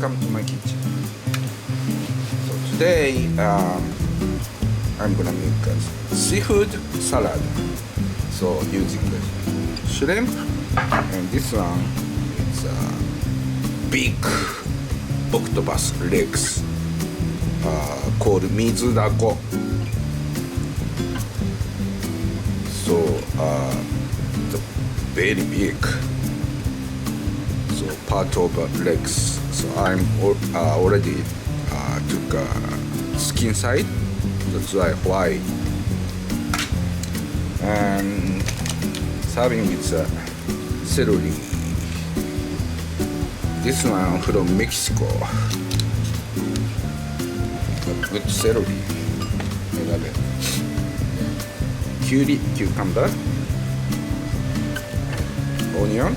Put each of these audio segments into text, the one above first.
welcome to my kitchen. So today I'm gonna make a seafood salad. So using the shrimp, and this one is big octopus legs called mizudako. So it's very big. So part of legs. So I'm already took skin side. That's why white. And serving with celery. This one from Mexico. Good celery. I love it. Cucumber, onion,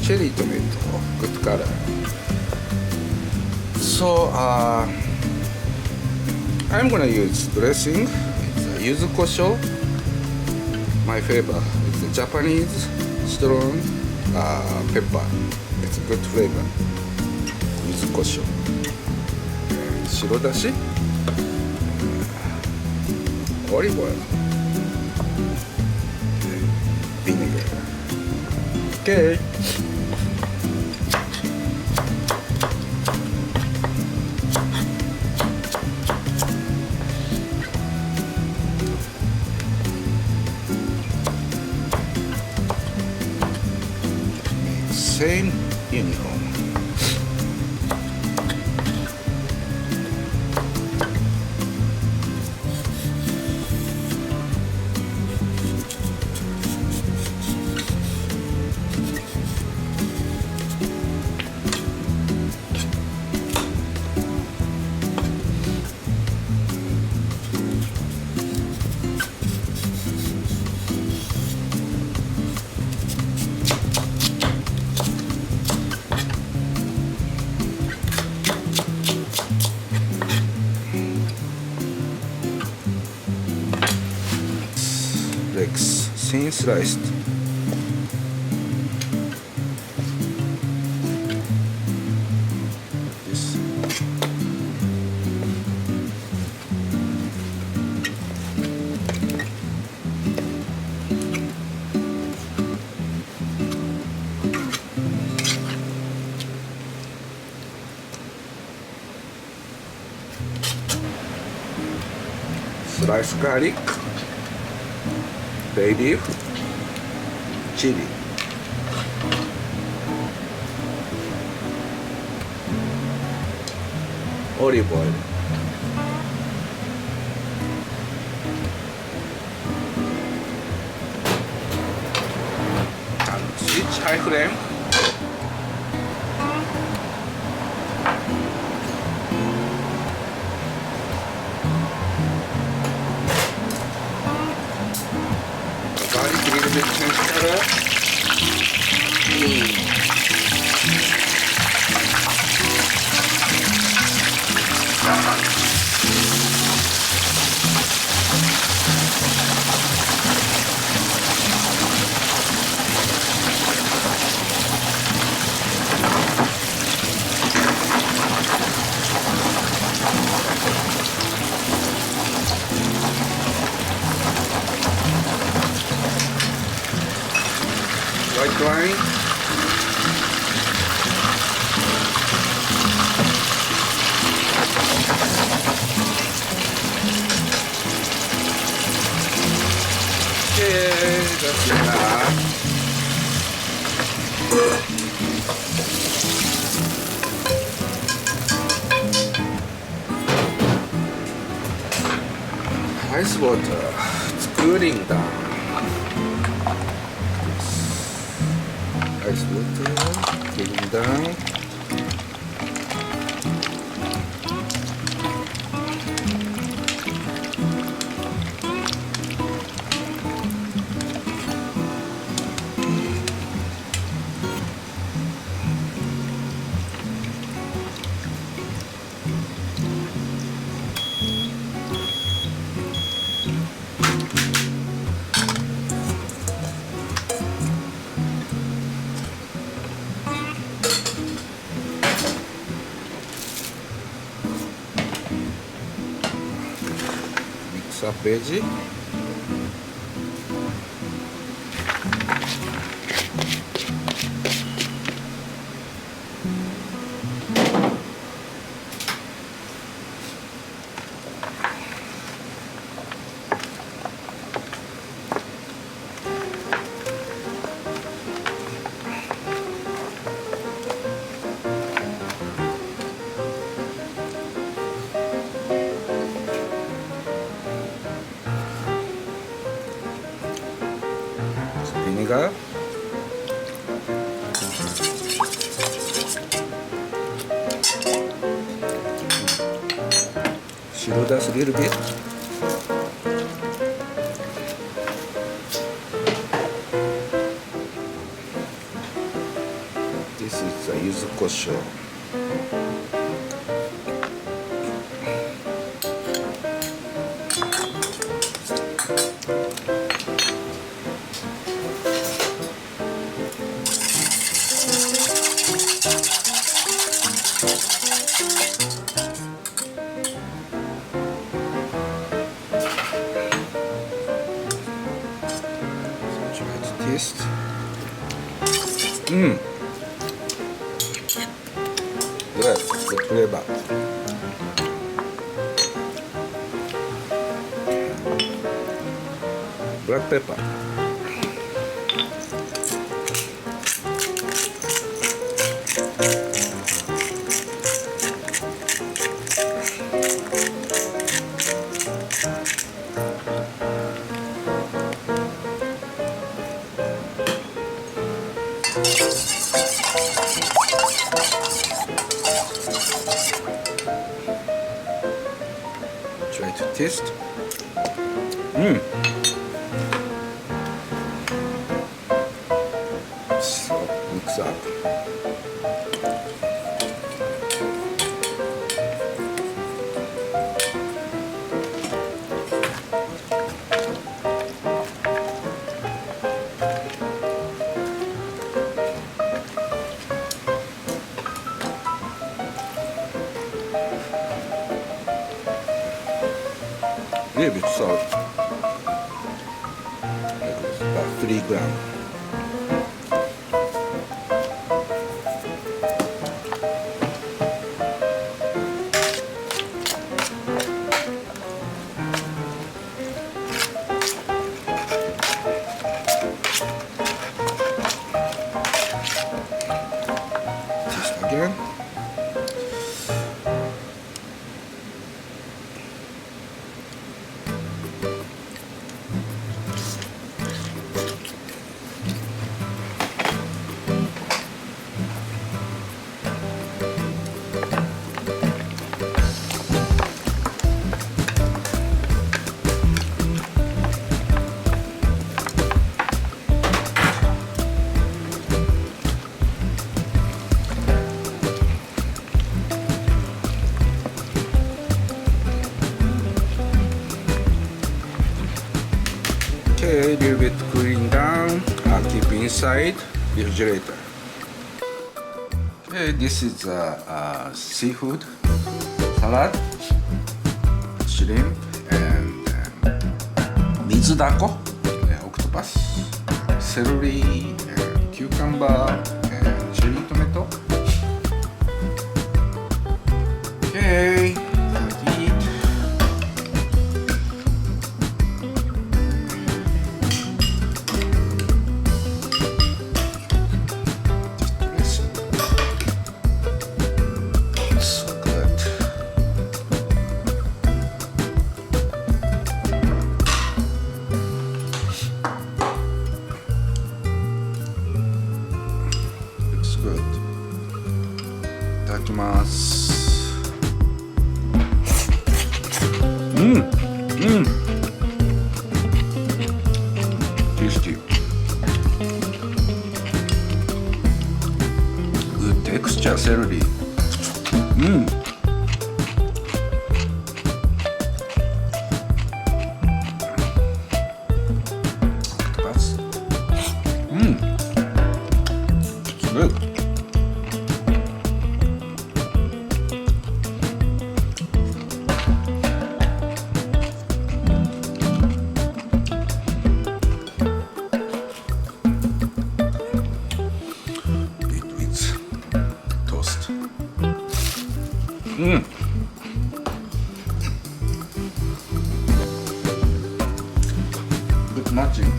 cherry tomato, good color. So I'm gonna use dressing. It's Yuzu Kosho. My favorite. It's a Japanese strong pepper. It's a good flavor. Yuzu Kosho. Shirodashi. Olive oil, vinegar. Okay. Same uniform. Legs thin sliced. This. Sliced garlic. Bay leaf, chili, olive oil, and switch high flame. Garlic a little bit change color. White wine. Okay, that's enough. Ice water. It's cooling down. Ice water, cooling down. mix up veggie. Vinegar. Shiro dust a little bit. This is a Yuzu Kosho. Taste. Good flavor. Black pepper. Try to taste. So mix up. A little bit salt, about 3 grams. Taste again. Okay, a little bit cooling down. I'll keep inside refrigerator. Okay, this is seafood salad, shrimp, and mizudako, octopus, celery, and cucumber, and cherry tomato. Okay, let's eat. Good. いただきます。Tasty. Good texture celery. Octopus. It's good. matching.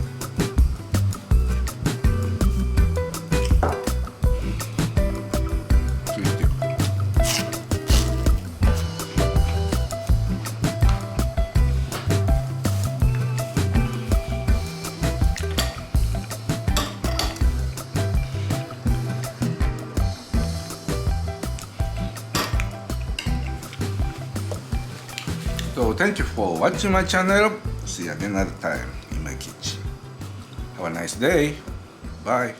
So thank you for watching my channel. See you again another time in my kitchen. Have a nice day. Bye.